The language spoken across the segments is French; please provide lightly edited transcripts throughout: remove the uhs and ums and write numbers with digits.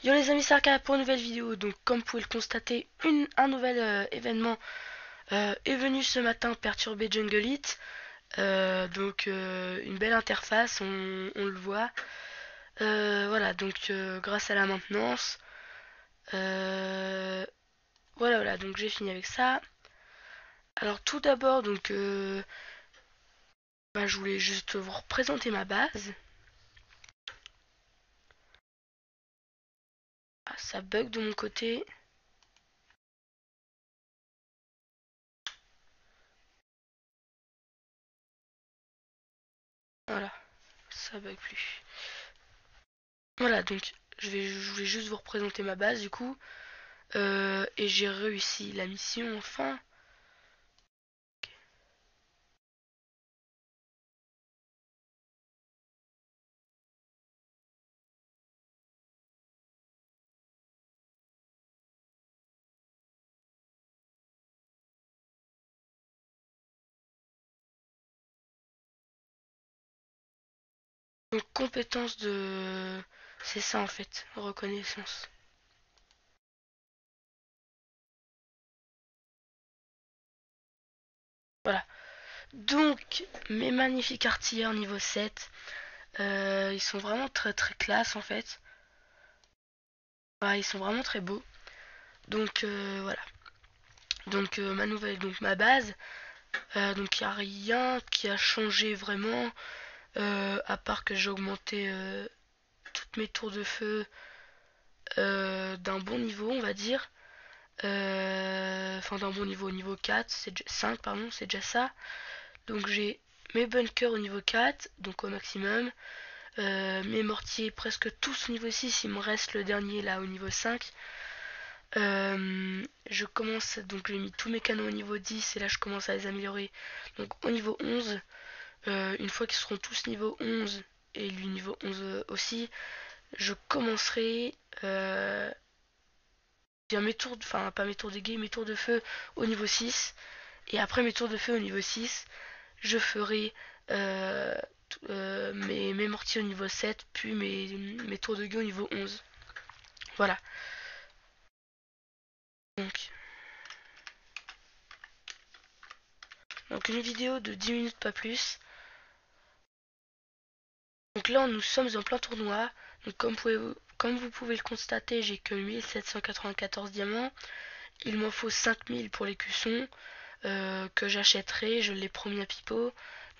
Yo les amis, c'est Arca pour une nouvelle vidéo. Donc comme vous pouvez le constater, un nouvel événement est venu ce matin perturber Jungle It. Une belle interface, on le voit. Voilà, grâce à la maintenance. euh, voilà, donc j'ai fini avec ça. Alors tout d'abord, je voulais juste vous représenter ma base. Ah, ça bug de mon côté. Voilà, ça bug plus. Voilà, je voulais juste vous représenter ma base du coup. Et j'ai réussi la mission enfin. Donc compétence de... C'est ça en fait, reconnaissance. Voilà. Donc mes magnifiques artilleurs niveau 7, ils sont vraiment très très classe en fait. Voilà, ils sont vraiment très beaux. Voilà. Ma base, donc il n'y a rien qui a changé vraiment, à part que j'ai augmenté toutes mes tours de feu d'un bon niveau on va dire. Enfin d'un bon niveau, au niveau 4, 5 pardon, c'est déjà ça. Donc j'ai mes bunkers au niveau 4, donc au maximum. Mes mortiers presque tous au niveau 6, il me reste le dernier là au niveau 5. Je commence, donc j'ai mis tous mes canons au niveau 10 et là je commence à les améliorer. Donc au niveau 11, une fois qu'ils seront tous niveau 11 et lui niveau 11 aussi, je commencerai bien mes tours, enfin pas mes tours de guet, mes tours de feu au niveau 6. Et après mes tours de feu au niveau 6, je ferai euh, mes mortiers au niveau 7, puis mes tours de guet au niveau 11. Voilà. Donc, donc une vidéo de 10 minutes pas plus. Donc là nous sommes en plein tournoi. Donc comme vous pouvez le constater, j'ai que 1794 diamants. Il m'en faut 5000 pour les cuissons que j'achèterai. Je l'ai promis à Pipo,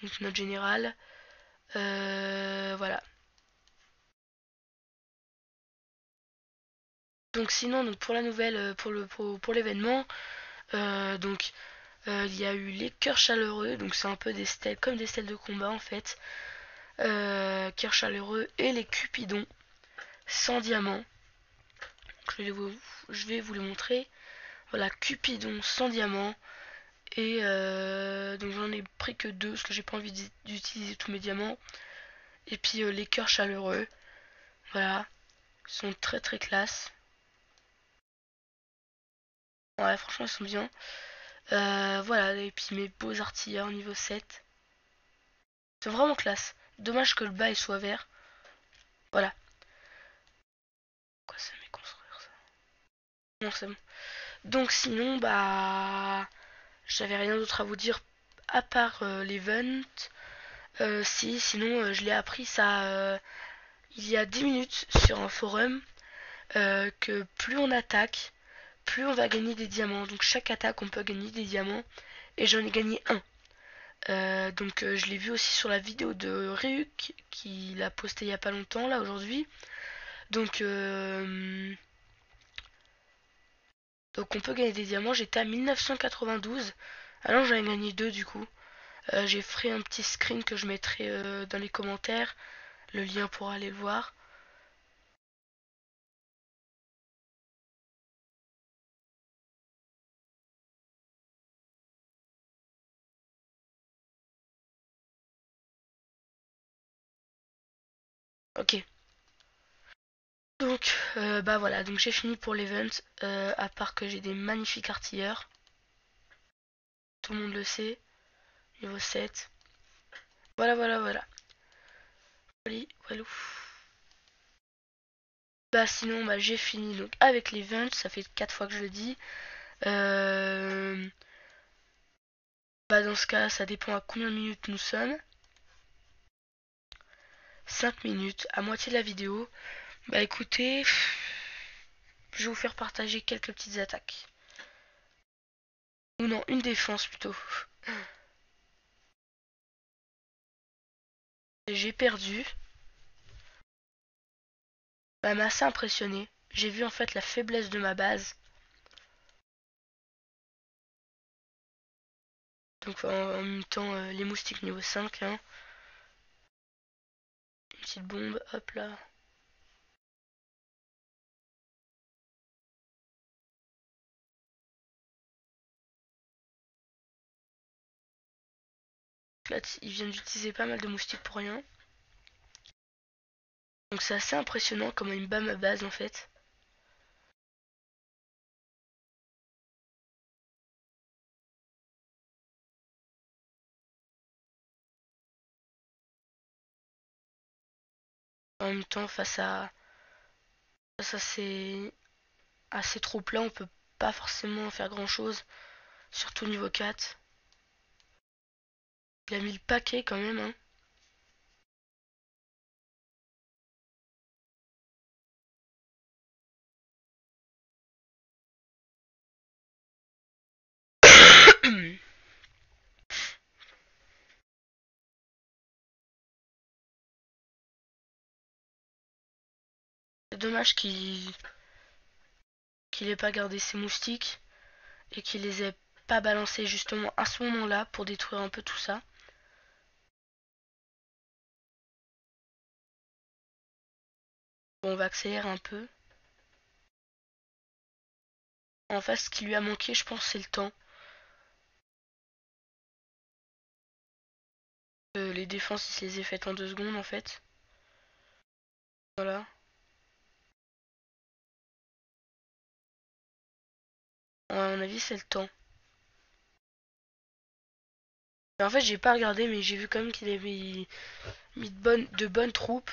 donc notre général. Voilà. Donc sinon, donc pour la nouvelle, pour l'événement, donc il y a eu les cœurs chaleureux, donc c'est un peu des stèles, comme des stèles de combat en fait. Cœurs chaleureux et les cupidons sans diamant. Je vais vous les montrer. Voilà, cupidon sans diamant. Et donc j'en ai pris que deux parce que j'ai pas envie d'utiliser tous mes diamants. Et puis les cœurs chaleureux. Voilà, ils sont très très classe. Ouais, franchement, ils sont bien. Voilà, et puis mes beaux artilleurs niveau 7. C'est vraiment classe. Dommage que le bas il soit vert. Voilà. Quoi, ça met construire ça? Non, c'est bon. Donc sinon, j'avais rien d'autre à vous dire à part l'event. Sinon, je l'ai appris ça il y a 10 minutes sur un forum, que plus on attaque, plus on va gagner des diamants. Donc chaque attaque, on peut gagner des diamants. Et j'en ai gagné un. Je l'ai vu aussi sur la vidéo de Ryuk qui l'a posté il y a pas longtemps là aujourd'hui. Donc euh, donc on peut gagner des diamants. J'étais à 1992. Alors j'en ai gagné deux du coup. J'ai fait un petit screen que je mettrai dans les commentaires. Le lien pour aller le voir. Ok. Voilà, donc j'ai fini pour l'event. À part que j'ai des magnifiques artilleurs. Tout le monde le sait. Niveau 7. Voilà. Voilà. Walou. Bah sinon, bah, j'ai fini donc avec les vents, ça fait 4 fois que je le dis. Euh, Bah dans ce cas, ça dépend à combien de minutes nous sommes. 5 minutes, à moitié de la vidéo. Bah écoutez, je vais vous faire partager quelques petites attaques. Ou non, une défense plutôt. J'ai perdu. Bah m'a assez impressionné. J'ai vu en fait la faiblesse de ma base. Donc en même temps, les moustiques niveau 5, hein. Une petite bombe, hop là. Là, ils viennent d'utiliser pas mal de moustiques pour rien. Donc c'est assez impressionnant comment il me bat ma base en fait. En même temps, à ces troupes-là, on peut pas forcément faire grand-chose. Surtout niveau 4. Il a mis le paquet quand même, hein. C'est dommage qu'il ait pas gardé ses moustiques et qu'il les ait pas balancés justement à ce moment-là pour détruire un peu tout ça. Bon, on va accélérer un peu. En fait, ce qui lui a manqué, je pense, c'est le temps. Les défenses, il se les a faites en 2 secondes en fait. Voilà. Ouais, à mon avis, c'est le temps. Mais en fait, j'ai pas regardé, mais j'ai vu quand même qu'il avait mis de bonnes troupes.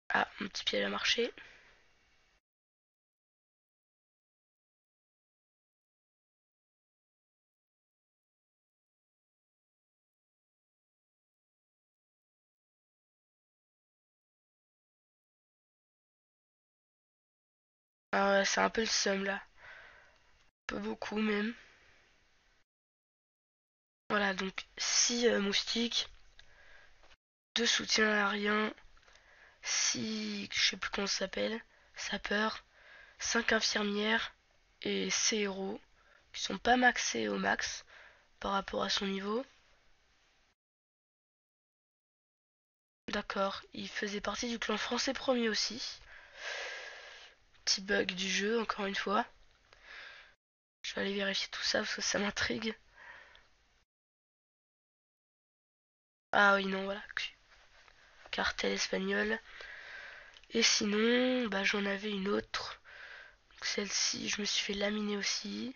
Ah, mon petit pied a marché. Ah ouais, c'est un peu le seum là. Un peu beaucoup même. Voilà, donc 6 moustiques, 2 soutiens aériens, 6, je sais plus comment ça s'appelle, sapeurs, 5 infirmières et 6 héros qui sont pas maxés au max par rapport à son niveau. D'accord, il faisait partie du clan français premier aussi. Petit bug du jeu, encore une fois. Je vais aller vérifier tout ça parce que ça m'intrigue. Ah oui, non, voilà. Cartel espagnol. Et sinon, bah, j'en avais une autre. Celle-ci, je me suis fait laminer aussi.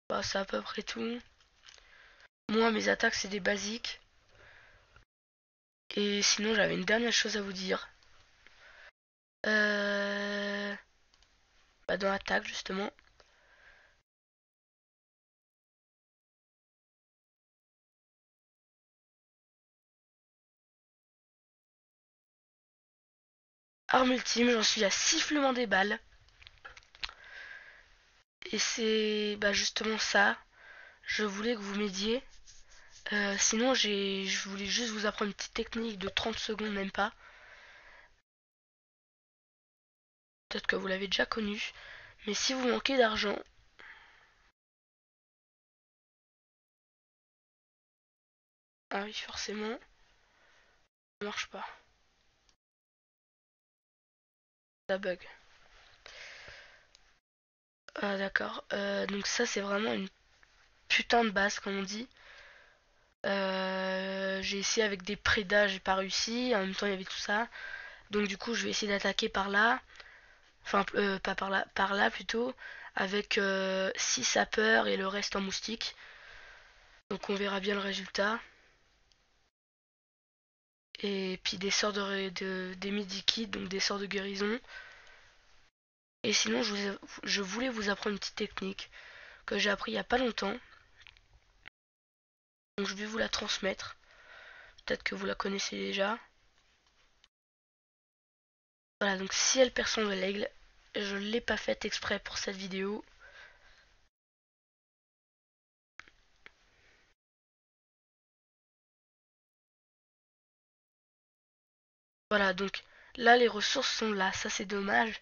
Bah, c'est à peu près tout. Moi, mes attaques, c'est des basiques. Et sinon, j'avais une dernière chose à vous dire. Euh... Bah, dans l'attaque, justement. Arme ultime, j'en suis à sifflement des balles. Et c'est bah, justement ça. Je voulais que vous m'aidiez. Sinon, je voulais juste vous apprendre une petite technique de 30 secondes, même pas. Peut-être que vous l'avez déjà connue. Mais si vous manquez d'argent, ah oui, forcément, ça marche pas. Ça bug. Ah d'accord. Donc ça, c'est vraiment une putain de base, comme on dit. J'ai essayé avec des prédas, j'ai pas réussi. En même temps, il y avait tout ça. Donc du coup, je vais essayer d'attaquer par là. Enfin, pas par là plutôt. Avec 6 sapeurs et le reste en moustique. Donc on verra bien le résultat. Et puis des sorts des medikits, donc des sorts de guérison. Et sinon, je voulais vous apprendre une petite technique que j'ai appris il y a pas longtemps. Donc je vais vous la transmettre. Peut-être que vous la connaissez déjà. Voilà, donc si elle perd son de l'aigle, je ne l'ai pas faite exprès pour cette vidéo. Voilà, donc là les ressources sont là, ça c'est dommage.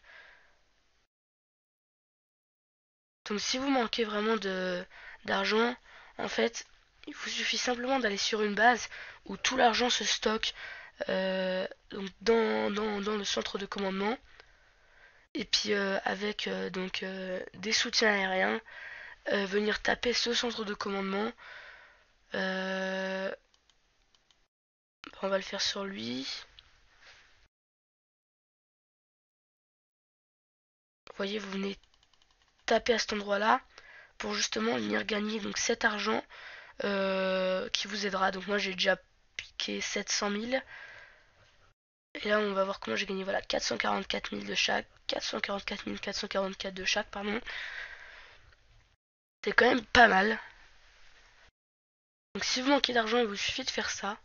Donc si vous manquez vraiment d'argent, en fait, il vous suffit simplement d'aller sur une base où tout l'argent se stocke donc dans le centre de commandement. Et puis avec des soutiens aériens, venir taper ce centre de commandement. Euh, on va le faire sur lui. Vous voyez, vous venez taper à cet endroit-là pour justement venir gagner donc cet argent qui vous aidera. Donc moi j'ai déjà piqué 700 000. Et là on va voir comment j'ai gagné. Voilà, 444 000 de chaque. 444 444 de chaque, pardon. C'est quand même pas mal. Donc si vous manquez d'argent, il vous suffit de faire ça.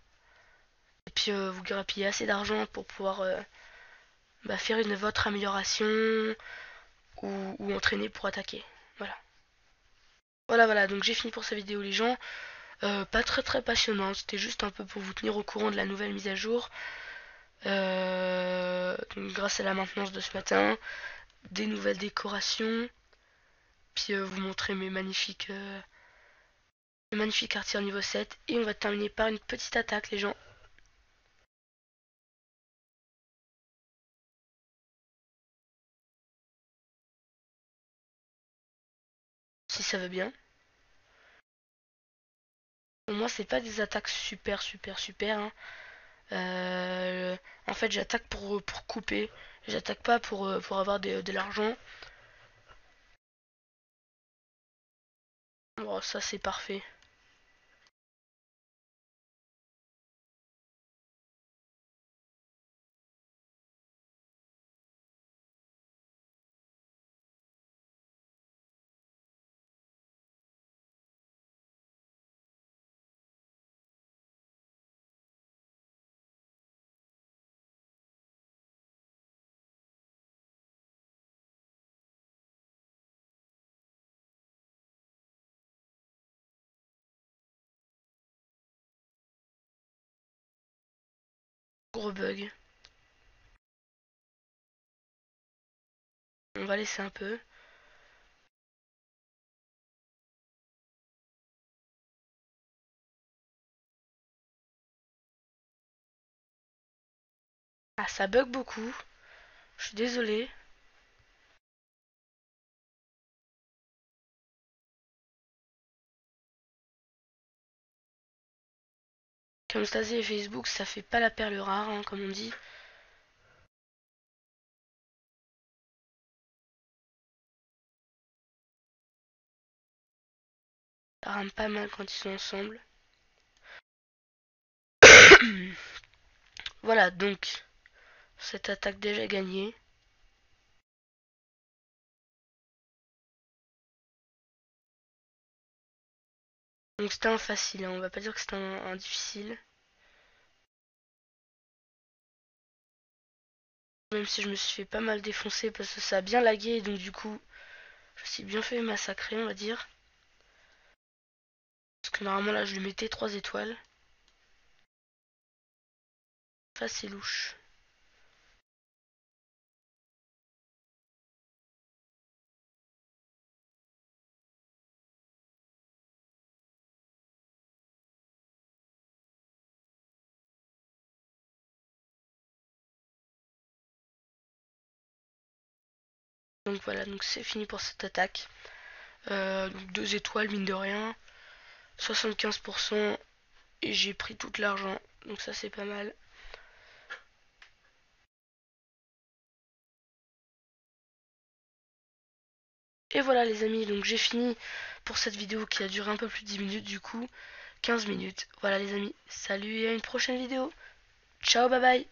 Et puis vous grappillez assez d'argent pour pouvoir faire une votre amélioration ou entraîner pour attaquer. Voilà. Voilà, donc j'ai fini pour cette vidéo les gens. Pas très passionnant, c'était juste un peu pour vous tenir au courant de la nouvelle mise à jour. Donc, grâce à la maintenance de ce matin, des nouvelles décorations, puis vous montrer mes magnifiques quartiers niveau 7. Et on va terminer par une petite attaque les gens. Si ça veut bien. Pour moi c'est pas des attaques super hein. En fait j'attaque pour couper. J'attaque pas pour avoir de l'argent. Bon ça c'est parfait. Gros bug. On va laisser un peu. Ah ça bug beaucoup. Je suis désolée. Comme Stasi et Facebook, ça fait pas la perle rare, hein, comme on dit. Ça rame pas mal quand ils sont ensemble. Voilà, donc, cette attaque déjà gagnée. Donc c'était un facile, hein, on va pas dire que c'était un difficile. Même si je me suis fait pas mal défoncer parce que ça a bien lagué, donc du coup, je me suis bien fait massacrer, on va dire. Parce que normalement là, je lui mettais 3 étoiles. Ça, c'est louche. Donc voilà, donc c'est fini pour cette attaque. Donc 2 étoiles, mine de rien. 75%. Et j'ai pris tout l'argent. Donc ça, c'est pas mal. Et voilà les amis, donc j'ai fini pour cette vidéo qui a duré un peu plus de 10 minutes du coup. 15 minutes. Voilà les amis, salut et à une prochaine vidéo. Ciao, bye bye.